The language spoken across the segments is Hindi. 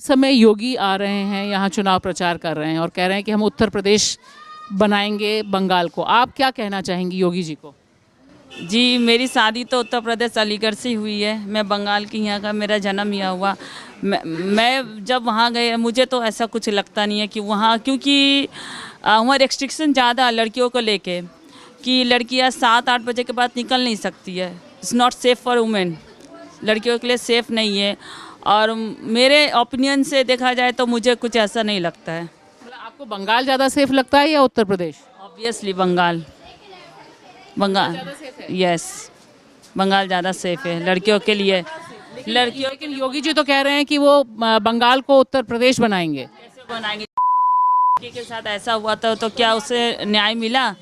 इस समय योगी आ रहे हैं, यहाँ चुनाव प्रचार कर रहे हैं और कह रहे हैं कि हम उत्तर प्रदेश बनाएंगे बंगाल को। आप क्या कहना चाहेंगी योगी जी को? जी, मेरी शादी तो उत्तर प्रदेश अलीगढ़ से हुई है। मैं बंगाल की यहाँ का, मेरा जन्म यहाँ हुआ। मैं जब वहाँ गए, मुझे तो ऐसा कुछ लगता नहीं है कि वहाँ, क्योंकि वहाँ रेस्ट्रिक्शन ज़्यादा लड़कियों को लेके, कि लड़कियाँ 7-8 बजे के बाद निकल नहीं सकती है। It's not safe for women, लड़कियों के लिए सेफ़ नहीं है। और मेरे ओपिनियन से देखा जाए तो मुझे कुछ ऐसा नहीं लगता है। आपको बंगाल ज़्यादा सेफ लगता है या उत्तर प्रदेश? ऑब्वियसली बंगाल यस, बंगाल ज़्यादा सेफ है लड़कियों के लिए। लेकिन योगी जी तो कह रहे हैं कि वो बंगाल को उत्तर प्रदेश बनाएंगे। कैसे बनाएंगे? के साथ ऐसा हुआ था तो क्या उसे न्याय मिला?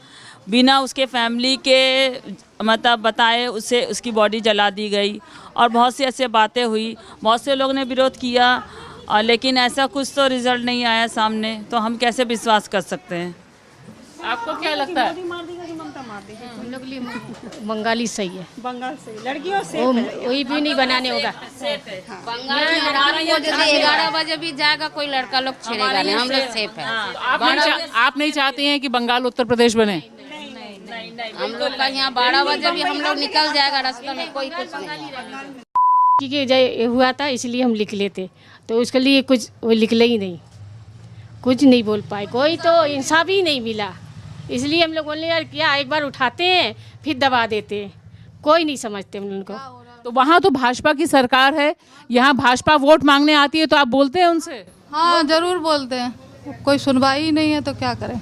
बिना उसके फैमिली के मतलब बताए उसे उसकी बॉडी जला दी गई और बहुत सी ऐसी बातें हुई। बहुत से लोग ने विरोध किया लेकिन ऐसा कुछ तो रिजल्ट नहीं आया सामने, तो हम कैसे विश्वास कर सकते हैं? आपको क्या लगता है? हम लोग लिए बंगाली सही है। बंगाल से लड़कियों से वही भी नहीं बनाने होगा। बंगाल में रात को जैसे 11 बजे भी जाएगा कोई लड़का लोग छेड़ेगा नहीं, हम लोग सेफ है। आप नहीं चाहती हैं कि बंगाल उत्तर प्रदेश बने? हम लोग का यहाँ 12 बजे भी हम लोग निकल जाएगा रास्ते में, कोई कुछ नहीं। क्योंकि जय हुआ था इसलिए हम लिख लेते, तो उसके लिए कुछ वो निकले ही नहीं, कुछ नहीं बोल पाए, कोई तो इंसाफ ही नहीं मिला। इसलिए हम लोग बोलने यार क्या एक बार उठाते हैं फिर दबा देते हैं, कोई नहीं समझते हम लोगों को। तो वहाँ तो भाजपा की सरकार है, यहाँ भाजपा वोट मांगने आती है, तो आप बोलते हैं उनसे? हाँ जरूर बोलते हैं, कोई सुनवाई ही नहीं है तो क्या करें,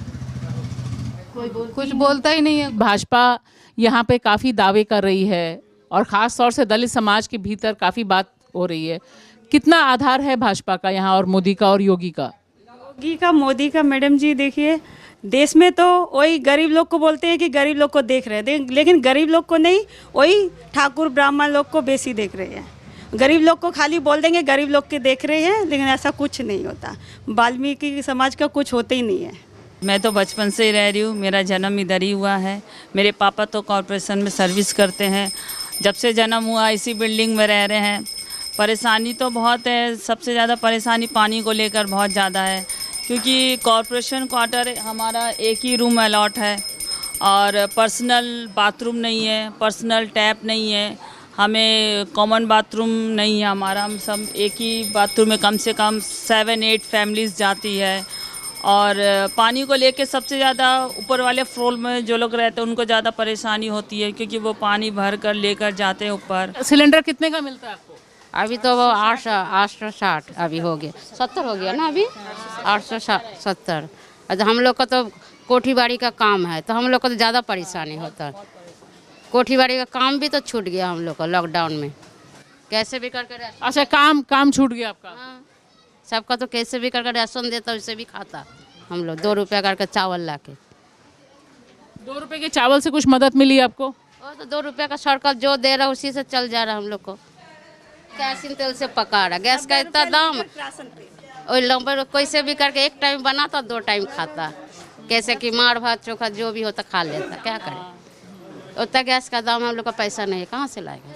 कुछ बोलता ही नहीं है। भाजपा यहाँ पे काफ़ी दावे कर रही है और ख़ास तौर से दलित समाज के भीतर काफ़ी बात हो रही है। कितना आधार है भाजपा का यहाँ और मोदी का और योगी का? योगी का, मोदी का, मैडम जी देखिए, देश में तो वही गरीब लोग को बोलते हैं कि गरीब लोग को देख रहे हैं, लेकिन गरीब लोग को नहीं, वही ठाकुर ब्राह्मण लोग को बेसी देख रहे हैं। गरीब लोग को खाली बोल देंगे गरीब लोग के देख रहे हैं, लेकिन ऐसा कुछ नहीं होता। वाल्मीकि समाज का कुछ होता ही नहीं है। मैं तो बचपन से ही रह रही हूँ, मेरा जन्म इधर ही हुआ है। मेरे पापा तो कॉरपोरेशन में सर्विस करते हैं, जब से जन्म हुआ इसी बिल्डिंग में रह रहे हैं। परेशानी तो बहुत है, सबसे ज़्यादा परेशानी पानी को लेकर बहुत ज़्यादा है, क्योंकि कॉरपोरेशन क्वार्टर हमारा एक ही रूम अलॉट है और पर्सनल बाथरूम नहीं है, पर्सनल टैप नहीं है, हमें कॉमन बाथरूम नहीं है हमारा। हम सब एक ही बाथरूम में कम से कम 7-8 फैमिलीज़ जाती है। और पानी को लेके सबसे ज़्यादा ऊपर वाले फ्लोर में जो लोग रहते हैं उनको ज़्यादा परेशानी होती है, क्योंकि वो पानी भर कर लेकर जाते हैं ऊपर। सिलेंडर कितने का मिलता है आपको? अभी तो वो 860 अभी हो गया, 70 हो गया ना अभी, 870। हम लोग का तो कोठी बाड़ी का काम है, तो हम लोग को तो ज़्यादा परेशानी होता है। कोठी बाड़ी का काम भी तो छूट गया हम लोग का लॉकडाउन में, कैसे भी करके। अच्छा, काम छूट गया आपका? हाँ, सबका तो कैसे भी करके राशन देता उससे भी खाता हम लोग। 2 रुपया करके चावल ला के। 2 रुपए के चावल से कुछ मदद मिली आपको? और तो 2 रुपया का सरकार जो दे रहा है उसी से चल जा रहा है हम लोग को। कैसिन तेल से पका रहा, गैस का इतना दाम, और लंबे कैसे भी करके एक टाइम बनाता 2 टाइम खाता, कैसे कि मार भात चोखा जो भी होता खा लेता। क्या करें, उतना गैस का दाम हम लोग का पैसा नहीं है, कहाँ से लाएगा?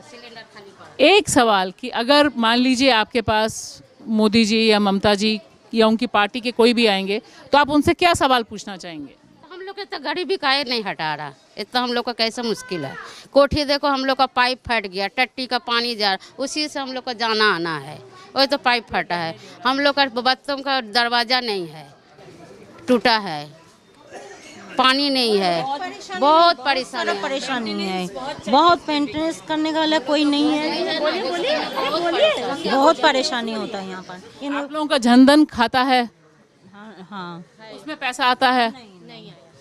सिलेंडर खाली। एक सवाल कि अगर मान लीजिए आपके पास मोदी जी या ममता जी या उनकी पार्टी के कोई भी आएंगे, तो आप उनसे क्या सवाल पूछना चाहेंगे? हम लोग इतना गरीबी काहे नहीं हटा रहा, इतना हम लोग का कैसे मुश्किल है। कोठी देखो हम लोग का पाइप फट गया, टट्टी का पानी जा रहा, उसी से हम लोग का जाना आना है, वही तो पाइप फटा है। हम लोग का बच्चों का दरवाज़ा नहीं है, टूटा है, पानी नहीं है, बहुत परेशानी है, बहुत मेंटेनेंस करने वाला कोई नहीं है। बहुत परेशानी होता है यहाँ पर। आप लोगों का जनधन खाता है? हाँ, उसमें पैसा आता है?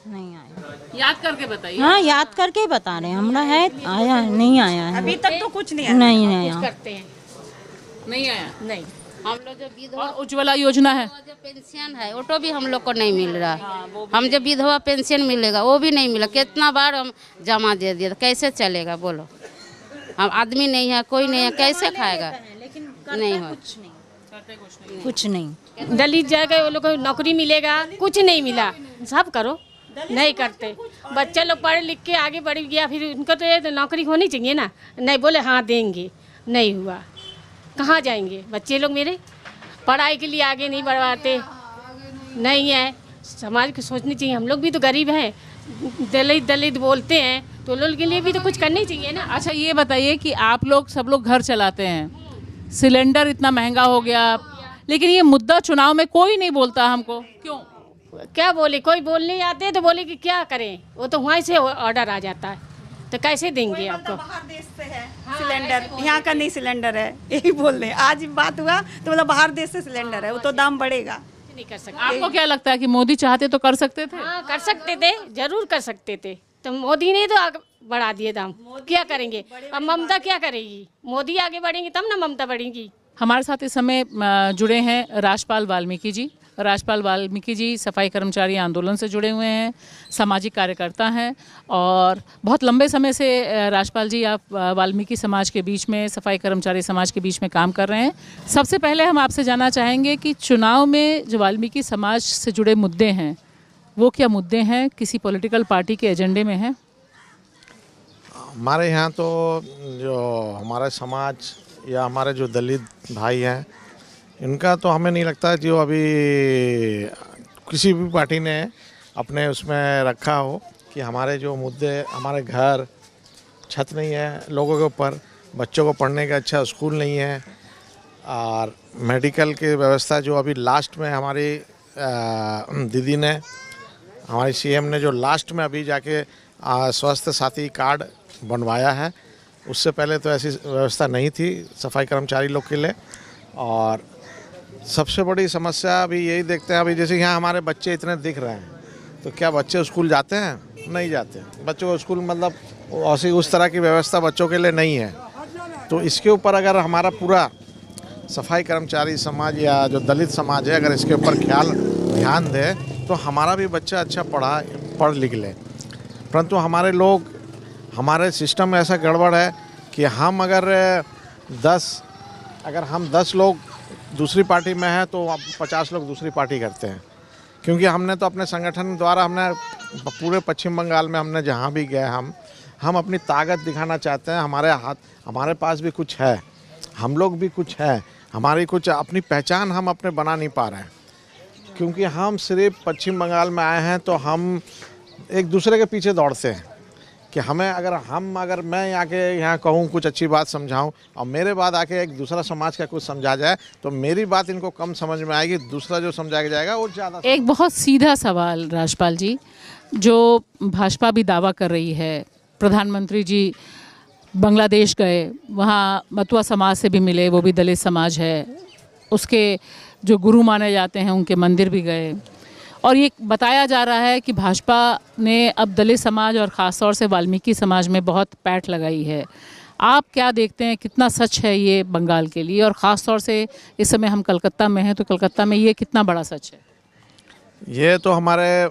नहीं आया। याद करके बताइए। हाँ, याद करके बता रहे हैं, हमरा है, आया नहीं आया है अभी तक तो कुछ नहीं आया। नहीं आया, करते हैं नहीं आया। नहीं। हम लोग जो विधवा और उज्ज्वला योजना है, जो पेंशन है वो तो भी हम लोग को नहीं मिल रहा। हम जो विधवा पेंशन मिलेगा वो भी नहीं मिला। कितना बार हम जमा दे दिया, कैसे चलेगा बोलो? हम आदमी नहीं है, कोई नहीं है, कैसे खाएगा? नहीं हो कुछ नहीं। दलित जाएगा वो लोग को नौकरी मिलेगा, कुछ नहीं मिला। सब करो, नहीं करते। बच्चे लोग पढ़े लिख के आगे बढ़ गया, फिर उनको तो ये नौकरी होनी चाहिए ना, नहीं बोले हाँ देंगे, नहीं हुआ। कहाँ जाएंगे बच्चे लोग मेरे? पढ़ाई के लिए आगे नहीं बढ़वाते, नहीं है। समाज को सोचनी चाहिए, हम लोग भी तो गरीब हैं, दलित दलित बोलते हैं, तो लोग के लिए भी तो कुछ करनी चाहिए ना। अच्छा ये बताइए कि आप लोग सब लोग घर चलाते हैं, सिलेंडर इतना महंगा हो गया, लेकिन ये मुद्दा चुनाव में कोई नहीं बोलता हमको, क्यों? क्या बोले, कोई बोलने आते तो बोले कि क्या करें, वो तो वहीं से ऑर्डर आ जाता है, तो कैसे देंगे आपको? बाहर देश से है सिलेंडर, यहाँ का नहीं सिलेंडर है, यही बोल रहे हैं। आज बात हुआ तो मतलब बाहर देश से सिलेंडर है, वो तो दाम बढ़ेगा। नहीं कर सकते। आपको क्या लगता है कि मोदी चाहते तो कर सकते थे? हाँ कर सकते थे, जरूर कर सकते थे, तो मोदी ने तो आगे बढ़ा दिए दाम, क्या करेंगे? अब ममता क्या करेगी? मोदी आगे बढ़ेंगे तब ना ममता बढ़ेगी। हमारे साथ इस समय जुड़े हैं राजपाल वाल्मीकि जी। राजपाल वाल्मीकि जी सफाई कर्मचारी आंदोलन से जुड़े हुए हैं, सामाजिक कार्यकर्ता हैं और बहुत लंबे समय से राजपाल जी आप वाल्मीकि समाज के बीच में, सफाई कर्मचारी समाज के बीच में काम कर रहे हैं। सबसे पहले हम आपसे जानना चाहेंगे कि चुनाव में जो वाल्मीकि समाज से जुड़े मुद्दे हैं वो क्या मुद्दे हैं, किसी पॉलिटिकल पार्टी के एजेंडे में हैं? हमारे यहाँ तो जो हमारा समाज या हमारे जो दलित भाई हैं, इनका तो हमें नहीं लगता जो अभी किसी भी पार्टी ने अपने उसमें रखा हो कि हमारे जो मुद्दे, हमारे घर छत नहीं है लोगों के ऊपर, बच्चों को पढ़ने का अच्छा स्कूल नहीं है, और मेडिकल की व्यवस्था जो अभी लास्ट में हमारी दीदी ने, हमारी सीएम ने जो लास्ट में अभी जाके स्वास्थ्य साथी कार्ड बनवाया है, उससे पहले तो ऐसी व्यवस्था नहीं थी सफाई कर्मचारी लोग के लिए। और सबसे बड़ी समस्या अभी यही देखते हैं, अभी जैसे यहाँ हमारे बच्चे इतने दिख रहे हैं, तो क्या बच्चे स्कूल जाते हैं? नहीं जाते। बच्चों को स्कूल मतलब ऐसी उस तरह की व्यवस्था बच्चों के लिए नहीं है। तो इसके ऊपर अगर हमारा पूरा सफाई कर्मचारी समाज या जो दलित समाज है, अगर इसके ऊपर ध्यान दे तो हमारा भी बच्चा अच्छा पढ़ लिख ले। परंतु हमारे सिस्टम में ऐसा गड़बड़ है कि हम अगर 10 लोग दूसरी पार्टी में हैं तो 50 लोग दूसरी पार्टी करते हैं, क्योंकि हमने तो अपने संगठन द्वारा हमने पूरे पश्चिम बंगाल में हमने जहाँ भी गए हम अपनी ताकत दिखाना चाहते हैं। हमारे पास भी कुछ है, हम लोग भी कुछ है, हमारी कुछ अपनी पहचान हम अपने बना नहीं पा रहे हैं, क्योंकि हम सिर्फ पश्चिम बंगाल में आए हैं तो हम एक दूसरे के पीछे दौड़ते हैं कि अगर मैं आके यहाँ कहूँ कुछ अच्छी बात समझाऊँ और मेरे बाद आके एक दूसरा समाज का कुछ समझा जाए तो मेरी बात इनको कम समझ में आएगी, दूसरा जो समझाया जाएगा वो ज़्यादा। एक बहुत सीधा सवाल राजपाल जी, जो भाजपा भी दावा कर रही है, प्रधानमंत्री जी बांग्लादेश गए, वहाँ मतुआ समाज से भी मिले, वो भी दलित समाज है, उसके जो गुरु माने जाते हैं उनके मंदिर भी गए, और ये बताया जा रहा है कि भाजपा ने अब दलित समाज और ख़ास तौर से वाल्मीकि समाज में बहुत पैठ लगाई है। आप क्या देखते हैं, कितना सच है ये बंगाल के लिए, और ख़ास तौर से इस समय हम कलकत्ता में हैं तो कलकत्ता में ये कितना बड़ा सच है? ये तो हमारे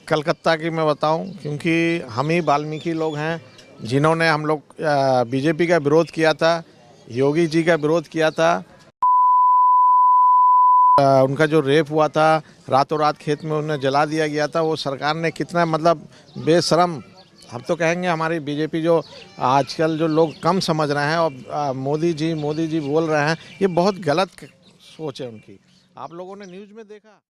कलकत्ता की मैं बताऊं, क्योंकि हम ही वाल्मीकि लोग हैं जिन्होंने हम लोग बीजेपी का विरोध किया था, योगी जी का विरोध किया था। उनका जो रेप हुआ था, रातों रात खेत में उन्हें जला दिया गया था, वो सरकार ने कितना मतलब बेशरम, हम तो कहेंगे हमारी बीजेपी जो आजकल जो लोग कम समझ रहे हैं और मोदी जी बोल रहे हैं, ये बहुत गलत सोच है उनकी। आप लोगों ने न्यूज़ में देखा।